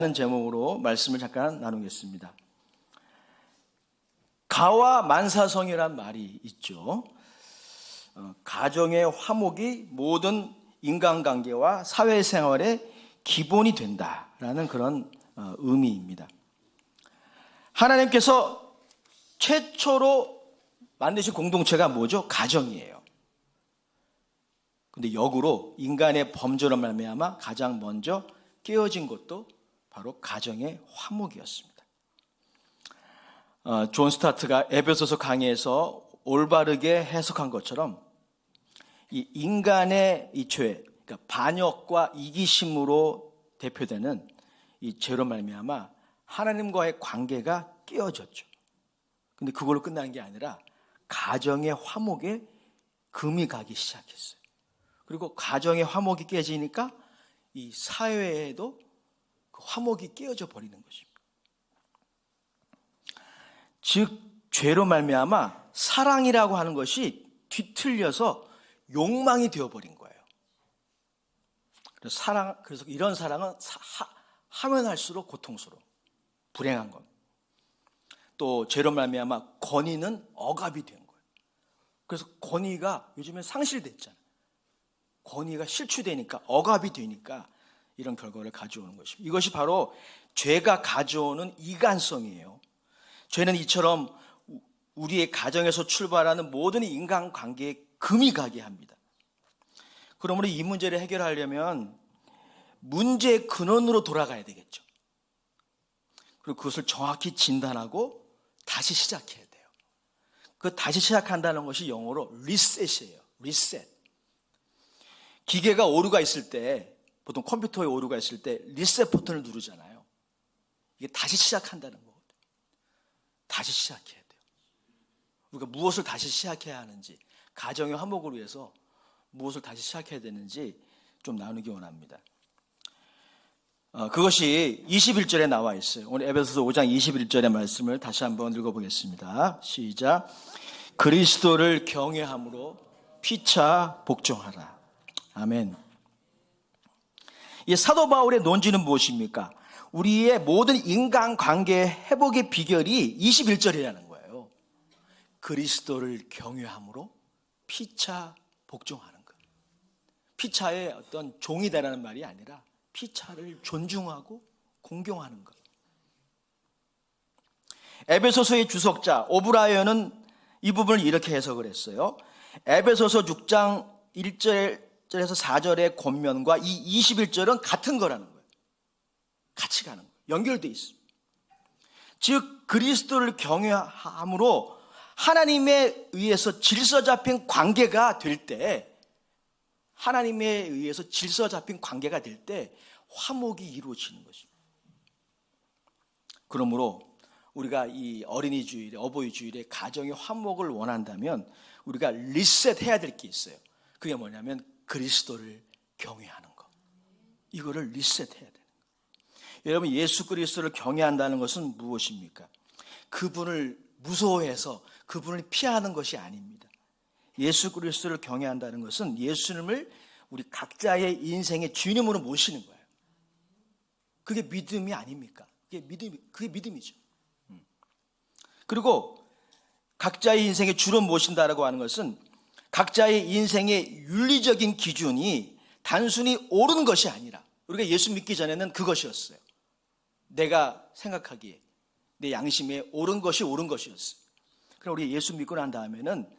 하는 제목으로 말씀을 잠깐 나누겠습니다. 가와 만사성이란 말이 있죠. 가정의 화목이 모든 인간관계와 사회생활의 기본이 된다라는 그런 의미입니다. 하나님께서 최초로 만드신 공동체가 뭐죠? 가정이에요. 근데 역으로 인간의 범죄로 말미암아 가장 먼저 깨어진 것도 바로 가정의 화목이었습니다. 존 스타트가 에베소서 강의에서 올바르게 해석한 것처럼 이 인간의 이 죄, 그러니까 반역과 이기심으로 대표되는 이 죄로 말미암아 하나님과의 관계가 깨어졌죠. 근데 그걸로 끝나는 게 아니라 가정의 화목에 금이 가기 시작했어요. 그리고 가정의 화목이 깨지니까 이 사회에도 그 화목이 깨어져 버리는 것입니다. 즉 죄로 말미암아 사랑이라고 하는 것이 뒤틀려서 욕망이 되어버린 거예요. 그래서 이런 사랑은 하면 할수록 고통스러워, 불행한 것. 또 죄로 말미암아 권위는 억압이 된 거예요. 그래서 권위가 요즘에 상실됐잖아요. 권위가 실추되니까, 억압이 되니까 이런 결과를 가져오는 것입니다. 이것이 바로 죄가 가져오는 이간성이에요. 죄는 이처럼 우리의 가정에서 출발하는 모든 인간관계에 금이 가게 합니다. 그러므로 이 문제를 해결하려면 문제의 근원으로 돌아가야 되겠죠. 그리고 그것을 정확히 진단하고 다시 시작해야 돼요. 그 다시 시작한다는 것이 영어로 리셋이에요. 리셋. 기계가 오류가 있을 때, 보통 컴퓨터에 오류가 있을 때 리셋 버튼을 누르잖아요. 이게 다시 시작한다는 거거든요. 다시 시작해야 돼요. 우리가 무엇을 다시 시작해야 하는지, 가정의 화목을 위해서 무엇을 다시 시작해야 되는지 좀 나누기 원합니다. 그것이 21절에 나와 있어요. 오늘 에베소서 5장 21절의 말씀을 다시 한번 읽어보겠습니다. 시작. 그리스도를 경외함으로 피차 복종하라. 아멘. 이 사도 바울의 논지는 무엇입니까? 우리의 모든 인간관계의 회복의 비결이 21절이라는 거예요. 그리스도를 경외함으로 피차 복종하는 것. 피차의 어떤 종이 되라는 말이 아니라 피차를 존중하고 공경하는 것. 에베소서의 주석자 오브라이언은 이 부분을 이렇게 해석을 했어요. 에베소서 6장 1절에서 4절의 권면과 이 21절은 같은 거라는 거예요. 같이 가는 거예요. 연결되어 있습니다. 즉 그리스도를 경외함으로 하나님에 의해서 질서 잡힌 관계가 될 때, 하나님에 의해서 질서 잡힌 관계가 될 때 화목이 이루어지는 것입니다. 그러므로 우리가 이 어린이 주일에, 어버이 주일에 가정의 화목을 원한다면 우리가 리셋해야 될 게 있어요. 그게 뭐냐면 그리스도를 경외하는 것. 이거를 리셋해야 되는 거예요. 여러분, 예수 그리스도를 경외한다는 것은 무엇입니까? 그분을 무서워해서 그분을 피하는 것이 아닙니다. 예수 그리스도를 경외한다는 것은 예수님을 우리 각자의 인생의 주님으로 모시는 거예요. 그게 믿음이 아닙니까? 그게 믿음이죠. 그리고 각자의 인생의 주로 모신다라고 하는 것은 각자의 인생의 윤리적인 기준이 단순히 옳은 것이 아니라, 우리가 예수 믿기 전에는 그것이었어요. 내가 생각하기에 내 양심에 옳은 것이 옳은 것이었어요. 그럼 우리 예수 믿고 난 다음에는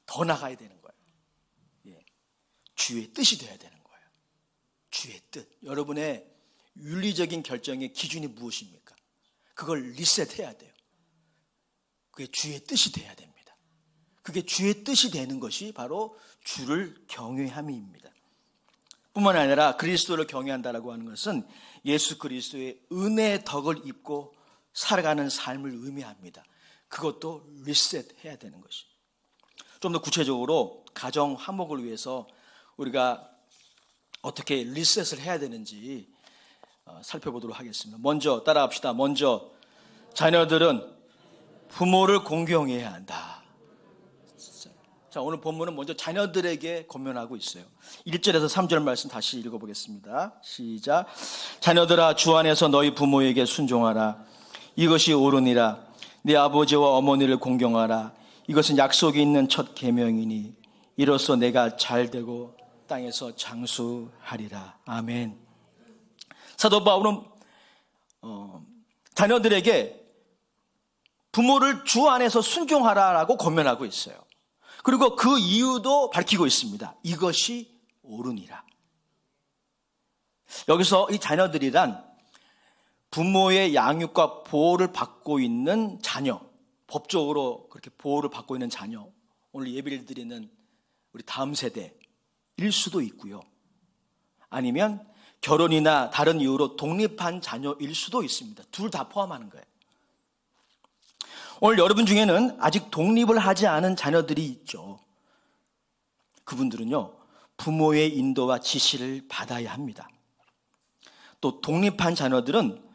더 나가야 되는 거예요. 주의 뜻이 돼야 되는 거예요. 주의 뜻. 여러분의 윤리적인 결정의 기준이 무엇입니까? 그걸 리셋해야 돼요. 그게 주의 뜻이 돼야 됩니다. 그게 주의 뜻이 되는 것이 바로 주를 경외함입니다. 뿐만 아니라 그리스도를 경외한다라고 하는 것은 예수 그리스도의 은혜의 덕을 입고 살아가는 삶을 의미합니다. 그것도 리셋해야 되는 것이. 좀 더 구체적으로 가정 화목을 위해서 우리가 어떻게 리셋을 해야 되는지 살펴보도록 하겠습니다. 먼저 따라합시다. 먼저 자녀들은 부모를 공경해야 한다. 자, 오늘 본문은 먼저 자녀들에게 권면하고 있어요. 1절에서 3절 말씀 다시 읽어보겠습니다. 시작. 자녀들아, 주 안에서 너희 부모에게 순종하라. 이것이 옳으니라. 네 아버지와 어머니를 공경하라. 이것은 약속이 있는 첫 계명이니 이로써 내가 잘되고 땅에서 장수하리라. 아멘. 사도 바울은 자녀들에게 부모를 주 안에서 순종하라라고 권면하고 있어요. 그리고 그 이유도 밝히고 있습니다. 이것이 옳으니라. 여기서 이 자녀들이란 부모의 양육과 보호를 받고 있는 자녀, 법적으로 그렇게 보호를 받고 있는 자녀, 오늘 예배를 드리는 우리 다음 세대일 수도 있고요. 아니면 결혼이나 다른 이유로 독립한 자녀일 수도 있습니다. 둘 다 포함하는 거예요. 오늘 여러분 중에는 아직 독립을 하지 않은 자녀들이 있죠. 그분들은요, 부모의 인도와 지시를 받아야 합니다. 또 독립한 자녀들은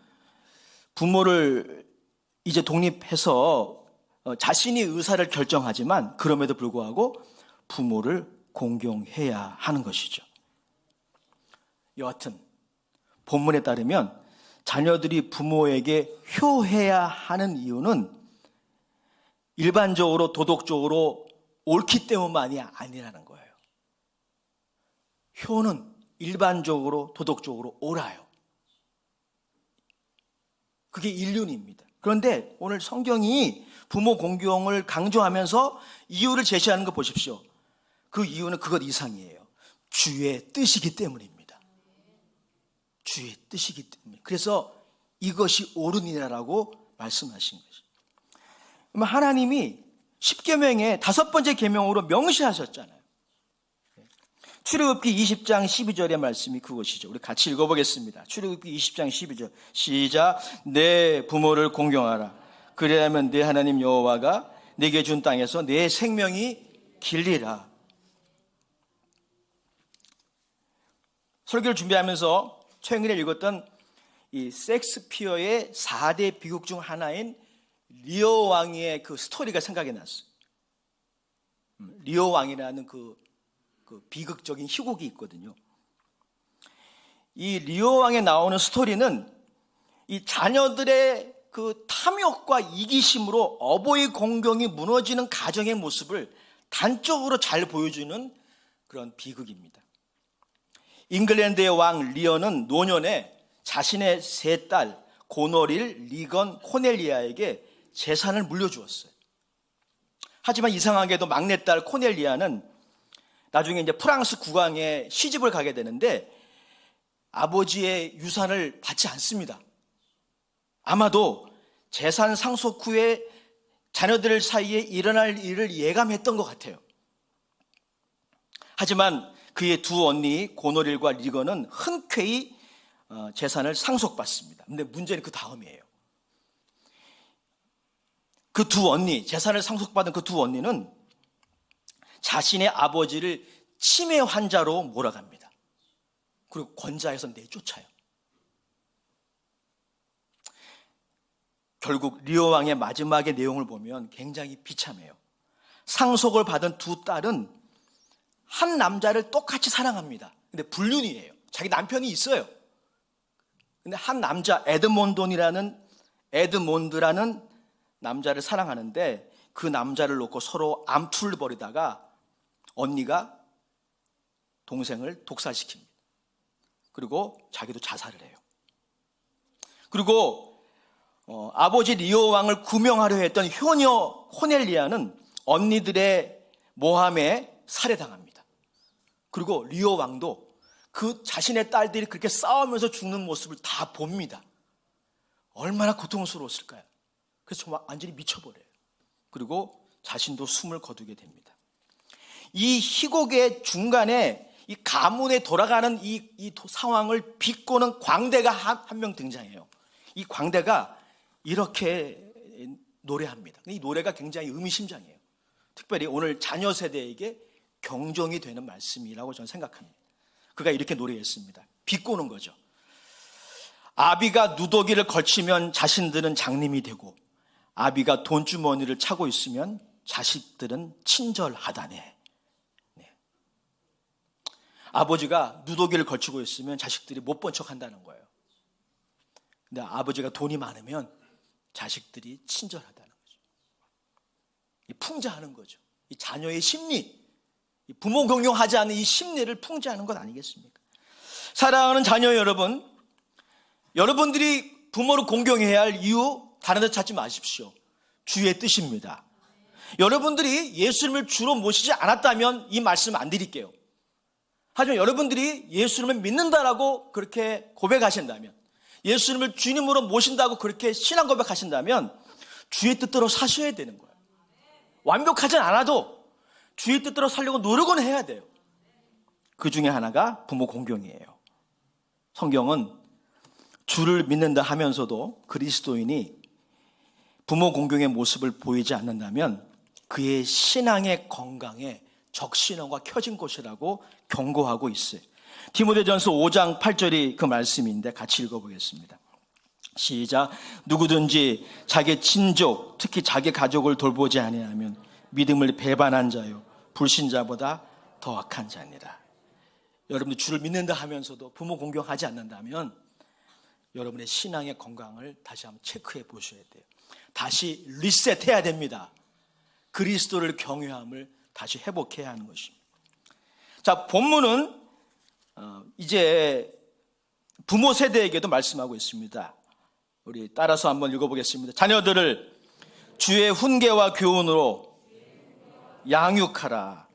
부모를 이제 독립해서 자신이 의사를 결정하지만 그럼에도 불구하고 부모를 공경해야 하는 것이죠. 여하튼 본문에 따르면 자녀들이 부모에게 효해야 하는 이유는 일반적으로 도덕적으로 옳기 때문만이 아니라는 거예요. 효는 일반적으로 도덕적으로 옳아요. 그게 인륜입니다. 그런데 오늘 성경이 부모 공경을 강조하면서 이유를 제시하는 거 보십시오. 그 이유는 그것 이상이에요. 주의 뜻이기 때문입니다. 주의 뜻이기 때문에. 그래서 이것이 옳으니라라고 말씀하신 것이죠. 하나님이 10계명의 5번째 계명으로 명시하셨잖아요. 출애굽기 20장 12절의 말씀이 그것이죠. 우리 같이 읽어보겠습니다. 출애굽기 20장 12절 시작. 내 부모를 공경하라. 그래야면 내 하나님 여호와가 내게 준 땅에서 내 생명이 길리라. 설교를 준비하면서 최근에 읽었던 이 셰익스피어의 4대 비극 중 하나인 리오 왕의 그 스토리가 생각이 났어요. 리오 왕이라는 그 비극적인 희곡이 있거든요. 이 리오 왕에 나오는 스토리는 이 자녀들의 그 탐욕과 이기심으로 어버이 공경이 무너지는 가정의 모습을 단적으로 잘 보여주는 그런 비극입니다. 잉글랜드의 왕 리어는 노년에 자신의 세 딸 고노릴, 리건, 코넬리아에게 재산을 물려주었어요. 하지만 이상하게도 막내딸 코넬리아는 나중에 이제 프랑스 국왕에 시집을 가게 되는데 아버지의 유산을 받지 않습니다. 아마도 재산 상속 후에 자녀들 사이에 일어날 일을 예감했던 것 같아요. 하지만 그의 두 언니 고노릴과 리건은 흔쾌히 재산을 상속받습니다. 근데 문제는 그 다음이에요. 그 두 언니, 재산을 상속받은 그 두 언니는 자신의 아버지를 치매 환자로 몰아갑니다. 그리고 권좌에서 내쫓아요. 결국 리오 왕의 마지막의 내용을 보면 굉장히 비참해요. 상속을 받은 두 딸은 한 남자를 똑같이 사랑합니다. 근데 불륜이에요. 자기 남편이 있어요. 근데 한 남자 에드몬드라는 남자를 사랑하는데 그 남자를 놓고 서로 암투를 벌이다가 언니가 동생을 독살시킵니다. 그리고 자기도 자살을 해요. 그리고 아버지 리오 왕을 구명하려 했던 효녀 코넬리아는 언니들의 모함에 살해당합니다. 그리고 리오 왕도 그 자신의 딸들이 그렇게 싸우면서 죽는 모습을 다 봅니다. 얼마나 고통스러웠을까요? 그래서 정말 완전히 미쳐버려요. 그리고 자신도 숨을 거두게 됩니다. 이 희곡의 중간에 이 가문에 돌아가는 이 상황을 비꼬는 광대가 한 명 등장해요. 이 광대가 이렇게 노래합니다. 이 노래가 굉장히 의미심장해요. 특별히 오늘 자녀 세대에게 경종이 되는 말씀이라고 저는 생각합니다. 그가 이렇게 노래했습니다. 비꼬는 거죠. 아비가 누더기를 걸치면 자신들은 장님이 되고 아비가 돈주머니를 차고 있으면 자식들은 친절하다네. 네. 아버지가 누더기를 걸치고 있으면 자식들이 못 본 척 한다는 거예요. 근데 아버지가 돈이 많으면 자식들이 친절하다는 거죠. 풍자하는 거죠. 이 자녀의 심리, 부모 공경하지 않는 이 심리를 풍자하는 것 아니겠습니까? 사랑하는 자녀 여러분, 여러분들이 부모를 공경해야 할 이유 다른 데 찾지 마십시오. 주의 뜻입니다. 여러분들이 예수님을 주로 모시지 않았다면 이 말씀 안 드릴게요. 하지만 여러분들이 예수님을 믿는다라고 그렇게 고백하신다면, 예수님을 주님으로 모신다고 그렇게 신앙 고백하신다면 주의 뜻대로 사셔야 되는 거예요. 완벽하진 않아도 주의 뜻대로 살려고 노력은 해야 돼요. 그 중에 하나가 부모 공경이에요. 성경은 주를 믿는다 하면서도 그리스도인이 부모 공경의 모습을 보이지 않는다면 그의 신앙의 건강에 적신호가 켜진 것이라고 경고하고 있어요. 디모데전서 5장 8절이 그 말씀인데 같이 읽어보겠습니다. 시작. 누구든지 자기 친족, 특히 자기 가족을 돌보지 아니하면 믿음을 배반한 자요 불신자보다 더 악한 자니라. 여러분들 주를 믿는다 하면서도 부모 공경하지 않는다면 여러분의 신앙의 건강을 다시 한번 체크해 보셔야 돼요. 다시 리셋해야 됩니다. 그리스도를 경외함을 다시 회복해야 하는 것입니다. 자, 본문은 이제 부모 세대에게도 말씀하고 있습니다. 우리 따라서 한번 읽어보겠습니다. 자녀들을 주의 훈계와 교훈으로 양육하라.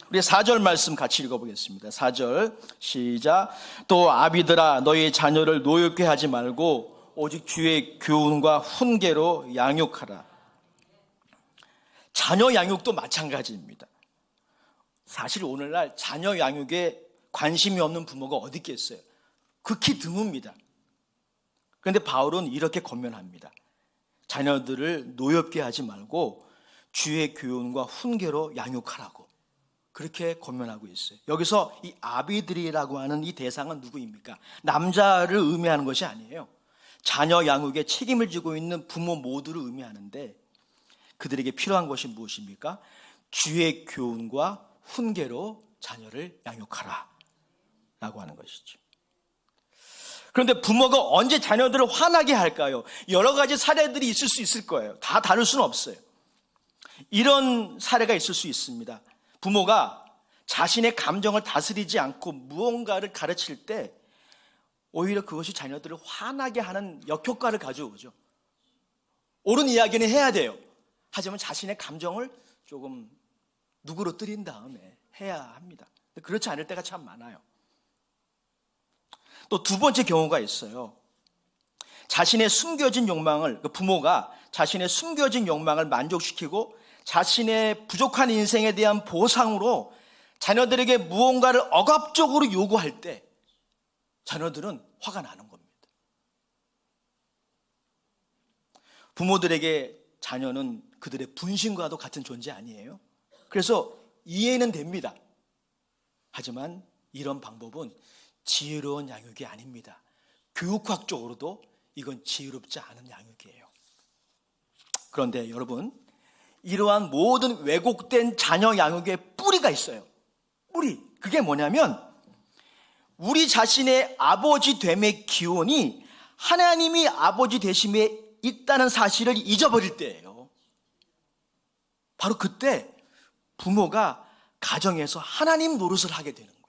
우리 4절 말씀 같이 읽어보겠습니다. 4절 시작. 또 아비들아 너희 자녀를 노엽게 하지 말고 오직 주의 교훈과 훈계로 양육하라. 자녀 양육도 마찬가지입니다. 사실 오늘날 자녀 양육에 관심이 없는 부모가 어디 있겠어요? 극히 드뭅니다. 그런데 바울은 이렇게 권면합니다. 자녀들을 노엽게 하지 말고 주의 교훈과 훈계로 양육하라고 그렇게 권면하고 있어요. 여기서 이 아비들이라고 하는 이 대상은 누구입니까? 남자를 의미하는 것이 아니에요. 자녀 양육에 책임을 지고 있는 부모 모두를 의미하는데 그들에게 필요한 것이 무엇입니까? 주의 교훈과 훈계로 자녀를 양육하라 라고 하는 것이죠. 그런데 부모가 언제 자녀들을 화나게 할까요? 여러 가지 사례들이 있을 수 있을 거예요. 다 다룰 수는 없어요. 이런 사례가 있을 수 있습니다. 부모가 자신의 감정을 다스리지 않고 무언가를 가르칠 때 오히려 그것이 자녀들을 화나게 하는 역효과를 가져오죠. 옳은 이야기는 해야 돼요. 하지만 자신의 감정을 조금 누그러뜨린 다음에 해야 합니다. 그렇지 않을 때가 참 많아요. 또 두 번째 경우가 있어요. 자신의 숨겨진 욕망을, 부모가 자신의 숨겨진 욕망을 만족시키고 자신의 부족한 인생에 대한 보상으로 자녀들에게 무언가를 억압적으로 요구할 때 자녀들은 화가 나는 겁니다. 부모들에게 자녀는 그들의 분신과도 같은 존재 아니에요? 그래서 이해는 됩니다. 하지만 이런 방법은 지혜로운 양육이 아닙니다. 교육학적으로도 이건 지혜롭지 않은 양육이에요. 그런데 여러분, 이러한 모든 왜곡된 자녀 양육의 뿌리가 있어요. 뿌리. 그게 뭐냐면 우리 자신의 아버지 됨의 기원이 하나님이 아버지 되심에 있다는 사실을 잊어버릴 때예요. 바로 그때 부모가 가정에서 하나님 노릇을 하게 되는 거예요.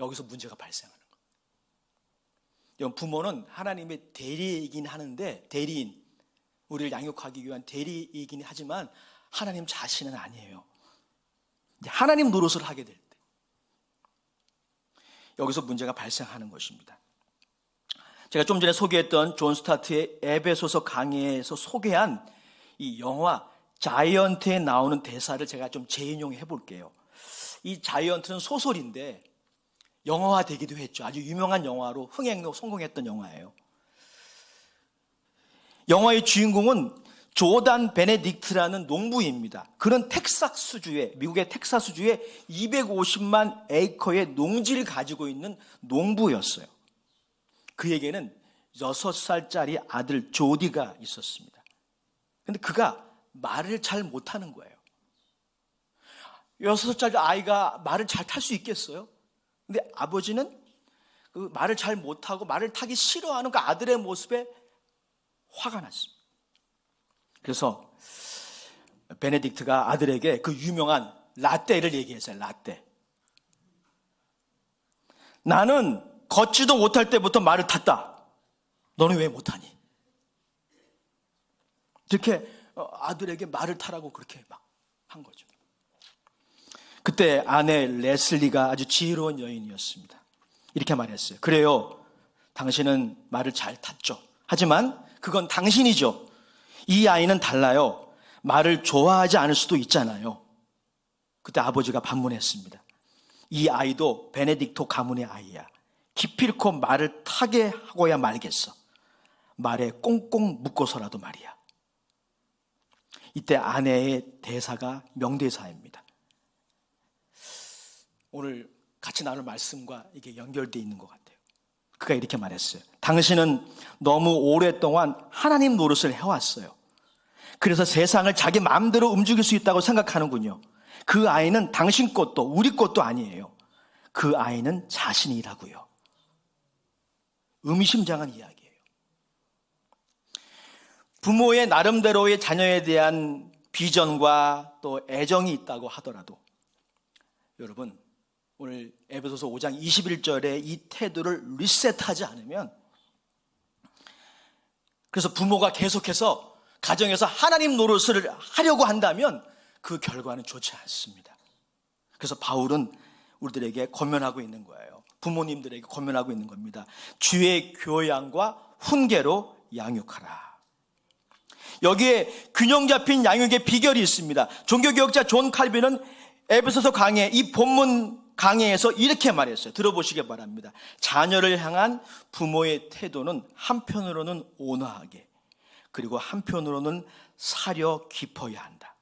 여기서 문제가 발생하는 거예요. 부모는 하나님의 대리이긴 하는데, 대리인, 우리를 양육하기 위한 대리이긴 하지만 하나님 자신은 아니에요. 하나님 노릇을 하게 될 때 여기서 문제가 발생하는 것입니다. 제가 좀 전에 소개했던 존 스타트의 에베소서 강의에서 소개한 이 영화 자이언트에 나오는 대사를 제가 좀 재인용해 볼게요. 이 자이언트는 소설인데 영화화 되기도 했죠. 아주 유명한 영화로 흥행로 성공했던 영화예요. 영화의 주인공은 조단 베네딕트라는 농부입니다. 그는 텍사스주에, 미국의 텍사스주에 250만 에이커의 농지를 가지고 있는 농부였어요. 그에게는 6살짜리 아들 조디가 있었습니다. 근데 그가 말을 잘 못하는 거예요. 6살짜리 아이가 말을 잘 탈 수 있겠어요? 근데 아버지는 그 말을 잘 못하고 말을 타기 싫어하는 그 아들의 모습에 화가 났습니다. 그래서 베네딕트가 아들에게 그 유명한 라떼를 얘기했어요. 라떼. 나는 걷지도 못할 때부터 말을 탔다. 너는 왜 못하니? 이렇게 아들에게 말을 타라고 그렇게 막 한 거죠. 그때 아내 레슬리가 아주 지혜로운 여인이었습니다. 이렇게 말했어요. 그래요. 당신은 말을 잘 탔죠. 하지만 그건 당신이죠. 이 아이는 달라요. 말을 좋아하지 않을 수도 있잖아요. 그때 아버지가 반문했습니다. 이 아이도 베네딕토 가문의 아이야. 기필코 말을 타게 하고야 말겠어. 말에 꽁꽁 묶고서라도 말이야. 이때 아내의 대사가 명대사입니다. 오늘 같이 나눌 말씀과 이게 연결되어 있는 것 같아요. 그가 이렇게 말했어요. 당신은 너무 오랫동안 하나님 노릇을 해왔어요. 그래서 세상을 자기 마음대로 움직일 수 있다고 생각하는군요. 그 아이는 당신 것도 우리 것도 아니에요. 그 아이는 자신이라고요. 의미심장한 이야기예요. 부모의 나름대로의 자녀에 대한 비전과 또 애정이 있다고 하더라도 여러분, 오늘 에베소서 5장 21절에 이 태도를 리셋하지 않으면, 그래서 부모가 계속해서 가정에서 하나님 노릇을 하려고 한다면 그 결과는 좋지 않습니다. 그래서 바울은 우리들에게 권면하고 있는 거예요. 부모님들에게 권면하고 있는 겁니다. 주의 교양과 훈계로 양육하라. 여기에 균형 잡힌 양육의 비결이 있습니다. 종교개혁자 존 칼빈은 에베소서 강해, 이 본문 강해에서 이렇게 말했어요. 들어보시기 바랍니다. 자녀를 향한 부모의 태도는 한편으로는 온화하게, 그리고 한편으로는 사려 깊어야 한다.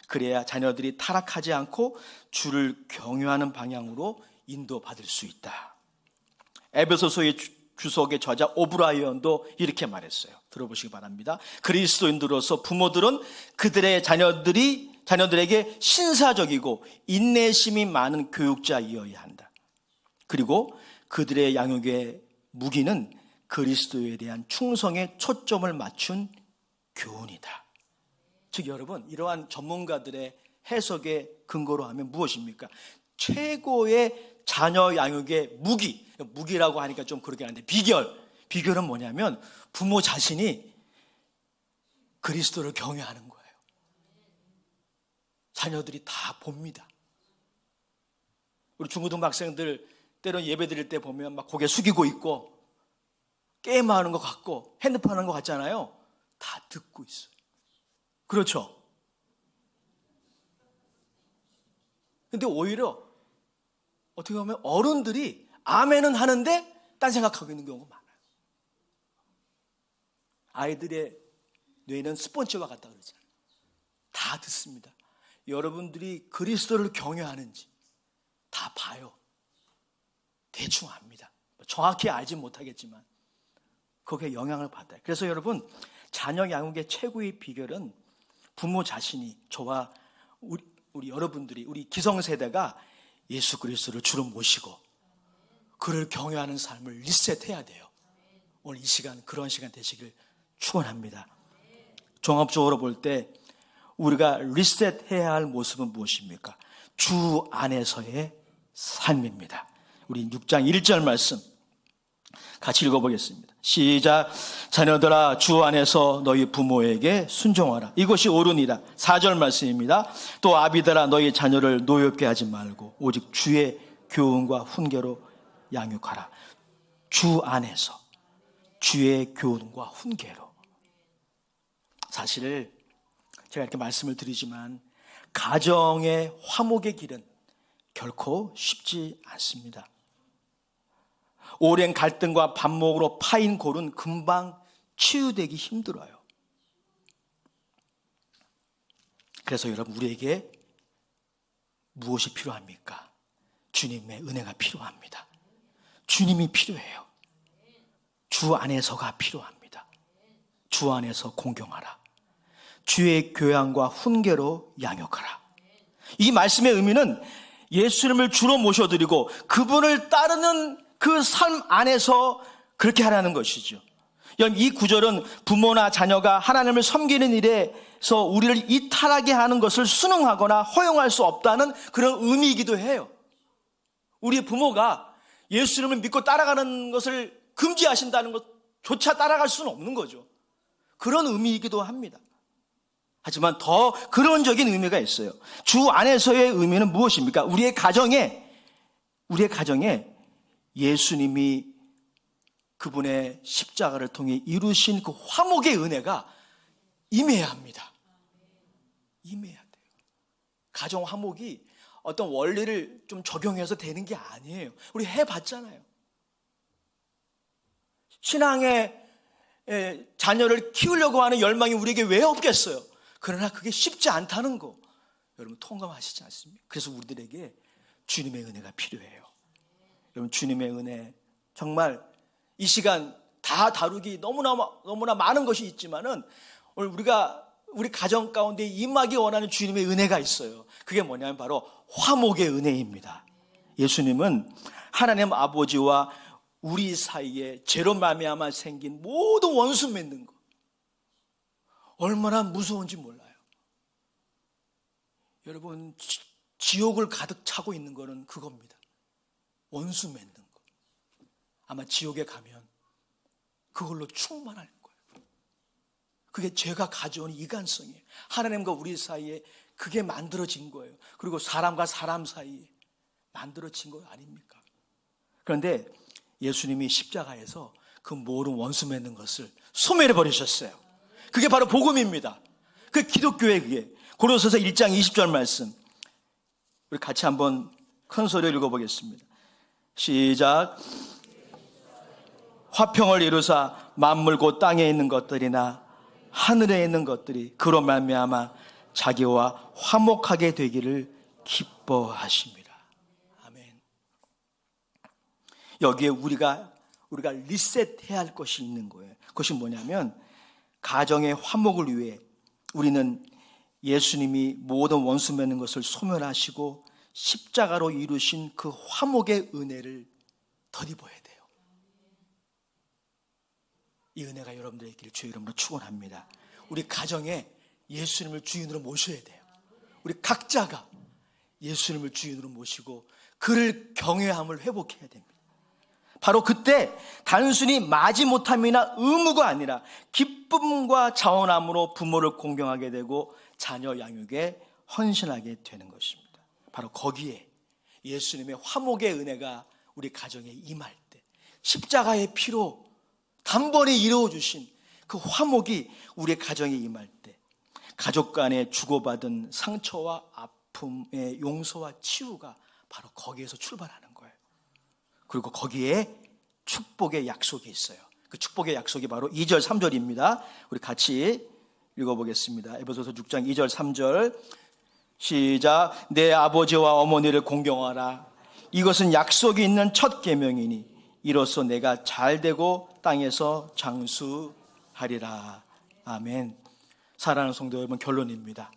그래야 자녀들이 타락하지 않고 주를 경유하는 방향으로 인도받을 수 있다. 에베소서의 주석의 저자 오브라이언도 이렇게 말했어요. 들어보시기 바랍니다. 그리스도인들로서 부모들은 그들의 자녀들에게 신사적이고 인내심이 많은 교육자이어야 한다. 그리고 그들의 양육의 무기는 그리스도에 대한 충성에 초점을 맞춘 교훈이다. 즉 여러분, 이러한 전문가들의 해석의 근거로 하면 무엇입니까? 최고의 자녀 양육의 무기라고 하니까 좀 그렇긴 한데 비결은 뭐냐면 부모 자신이 그리스도를 경외하는 거예요. 자녀들이 다 봅니다. 우리 중고등부 학생들 때론 예배 드릴 때 보면 막 고개 숙이고 있고 게임하는 것 같고 핸드폰 하는 것 같잖아요. 다 듣고 있어요. 그렇죠? 근데 오히려 어떻게 보면 어른들이 아멘은 하는데 딴 생각하고 있는 경우가 많아요. 아이들의 뇌는 스펀지와 같다 그러잖아요. 다 듣습니다. 여러분들이 그리스도를 경외하는지 다 봐요. 대충 압니다. 정확히 알진 못하겠지만 거기에 영향을 받아요. 그래서 여러분, 자녀 양육의 최고의 비결은 부모 자신이, 저와 우리 여러분들이, 우리 기성세대가 예수 그리스도를 주로 모시고 그를 경외하는 삶을 리셋해야 돼요. 오늘 이 시간, 그런 시간 되시길 축원합니다. 종합적으로 볼 때 우리가 리셋해야 할 모습은 무엇입니까? 주 안에서의 삶입니다. 우리 6장 1절 말씀 같이 읽어보겠습니다. 시작. 자녀들아, 주 안에서 너희 부모에게 순종하라. 이것이 옳으니라. 4절 말씀입니다. 또 아비들아, 너희 자녀를 노엽게 하지 말고 오직 주의 교훈과 훈계로 양육하라. 주 안에서 주의 교훈과 훈계로. 사실 제가 이렇게 말씀을 드리지만 가정의 화목의 길은 결코 쉽지 않습니다. 오랜 갈등과 반목으로 파인 골은 금방 치유되기 힘들어요. 그래서 여러분, 우리에게 무엇이 필요합니까? 주님의 은혜가 필요합니다. 주님이 필요해요. 주 안에서가 필요합니다. 주 안에서 공경하라. 주의 교양과 훈계로 양육하라. 이 말씀의 의미는 예수님을 주로 모셔드리고 그분을 따르는 그 삶 안에서 그렇게 하라는 것이죠. 이 구절은 부모나 자녀가 하나님을 섬기는 일에서 우리를 이탈하게 하는 것을 순응하거나 허용할 수 없다는 그런 의미이기도 해요. 우리의 부모가 예수님을 믿고 따라가는 것을 금지하신다는 것조차 따라갈 수는 없는 거죠. 그런 의미이기도 합니다. 하지만 더 근원적인 의미가 있어요. 주 안에서의 의미는 무엇입니까? 우리의 가정에 예수님이 그분의 십자가를 통해 이루신 그 화목의 은혜가 임해야 합니다. 임해야 돼요. 가정 화목이 어떤 원리를 좀 적용해서 되는 게 아니에요. 우리 해봤잖아요. 신앙의 자녀를 키우려고 하는 열망이 우리에게 왜 없겠어요? 그러나 그게 쉽지 않다는 거 여러분 통감하시지 않습니까? 그래서 우리들에게 주님의 은혜가 필요해요. 여러분 주님의 은혜 정말 이 시간 다 다루기 너무나 많은 것이 있지만은 오늘 우리 가정 가운데 임하기 원하는 주님의 은혜가 있어요. 그게 뭐냐면 바로 화목의 은혜입니다. 예수님은 하나님 아버지와 우리 사이에 죄로 말미암아 생긴 모든 원수 맺는 거 얼마나 무서운지 몰라요. 여러분 지옥을 가득 차고 있는 거는 그겁니다. 원수 맺는 거. 아마 지옥에 가면 그걸로 충만할 거예요. 그게 죄가 가져오는 이간성이에요. 하나님과 우리 사이에 그게 만들어진 거예요. 그리고 사람과 사람 사이에 만들어진 거 아닙니까? 그런데 예수님이 십자가에서 그 모든 원수 맺는 것을 소멸해 버리셨어요. 그게 바로 복음입니다. 그 기독교의 그게 고린도서서 1장 20절 말씀 우리 같이 한번 큰 소리로 읽어보겠습니다. 시작. 화평을 이루사 만물 곧 땅에 있는 것들이나 하늘에 있는 것들이 그로 말미암아 자기와 화목하게 되기를 기뻐하십니다. 아멘. 여기에 우리가 리셋해야 할 것이 있는 거예요. 그것이 뭐냐면 가정의 화목을 위해 우리는 예수님이 모든 원수 맺는 것을 소멸하시고 십자가로 이루신 그 화목의 은혜를 덧입어야 돼요. 이 은혜가 여러분들의 있기를 주의 이름으로 축원합니다. 우리 가정에 예수님을 주인으로 모셔야 돼요. 우리 각자가 예수님을 주인으로 모시고 그를 경외함을 회복해야 됩니다. 바로 그때 단순히 마지못함이나 의무가 아니라 기쁨과 자원함으로 부모를 공경하게 되고 자녀 양육에 헌신하게 되는 것입니다. 바로 거기에 예수님의 화목의 은혜가 우리 가정에 임할 때 십자가의 피로 단번에 이루어주신 그 화목이 우리의 가정에 임할 때 가족 간에 주고받은 상처와 아픔의 용서와 치유가 바로 거기에서 출발하는 거예요. 그리고 거기에 축복의 약속이 있어요. 그 축복의 약속이 바로 2절 3절입니다. 우리 같이 읽어보겠습니다. 에베소서 6장 2절 3절 시작. 내 아버지와 어머니를 공경하라. 이것은 약속이 있는 첫 계명이니 이로써 내가 잘되고 땅에서 장수하리라. 아멘. 사랑하는 성도 여러분, 결론입니다.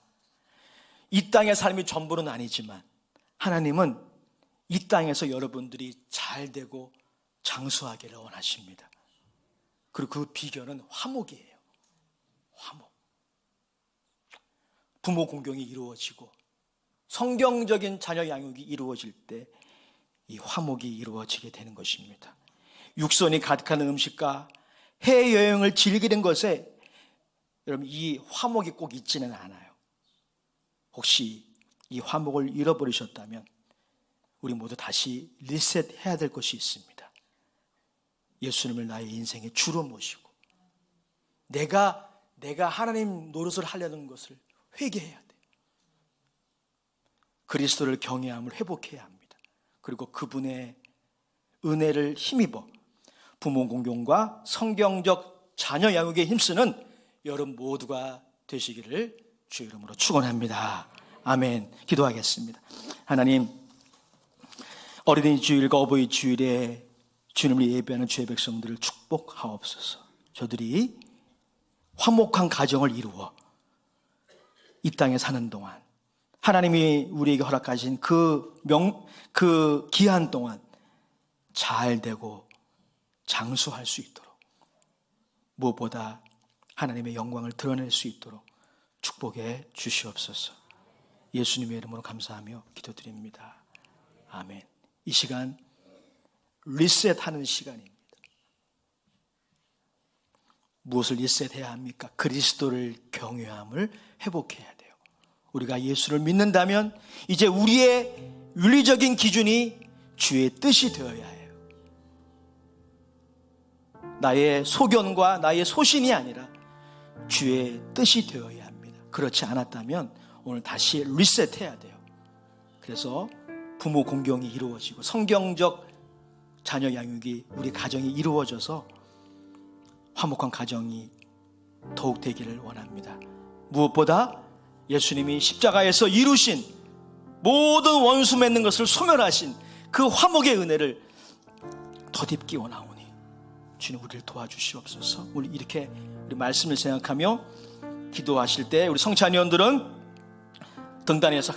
이 땅의 삶이 전부는 아니지만 하나님은 이 땅에서 여러분들이 잘되고 장수하기를 원하십니다. 그리고 그 비결은 화목이에요. 화목. 부모 공경이 이루어지고 성경적인 자녀 양육이 이루어질 때 이 화목이 이루어지게 되는 것입니다. 육선이 가득한 음식과 해외여행을 즐기는 것에 여러분 이 화목이 꼭 있지는 않아요. 혹시 이 화목을 잃어버리셨다면 우리 모두 다시 리셋해야 될 것이 있습니다. 예수님을 나의 인생의 주로 모시고 내가 하나님 노릇을 하려는 것을 회개해야 돼요. 그리스도를 경외함을 회복해야 합니다. 그리고 그분의 은혜를 힘입어 부모 공경과 성경적 자녀 양육에 힘쓰는 여러분 모두가 되시기를 주의 이름으로 축원합니다. 아멘. 기도하겠습니다. 하나님, 어린이 주일과 어버이 주일에 주님을 예배하는 주의 백성들을 축복하옵소서. 저들이 화목한 가정을 이루어 이 땅에 사는 동안 하나님이 우리에게 허락하신 그 기한 동안 잘 되고 장수할 수 있도록, 무엇보다 하나님의 영광을 드러낼 수 있도록 축복해 주시옵소서. 예수님의 이름으로 감사하며 기도드립니다. 아멘. 이 시간 리셋하는 시간입니다. 무엇을 리셋해야 합니까? 그리스도를 경외함을 회복해야 돼요. 우리가 예수를 믿는다면 이제 우리의 윤리적인 기준이 주의 뜻이 되어야 해요. 나의 소견과 나의 소신이 아니라 주의 뜻이 되어야 합니다. 그렇지 않았다면 오늘 다시 리셋해야 돼요. 그래서 부모 공경이 이루어지고 성경적 자녀 양육이 우리 가정이 이루어져서 화목한 가정이 더욱 되기를 원합니다. 무엇보다 예수님이 십자가에서 이루신 모든 원수 맺는 것을 소멸하신 그 화목의 은혜를 덧입기 원하오니 주님 우리를 도와주시옵소서. 우리 이렇게 우리 말씀을 생각하며 기도하실 때 우리 성찬위원들은 등단에서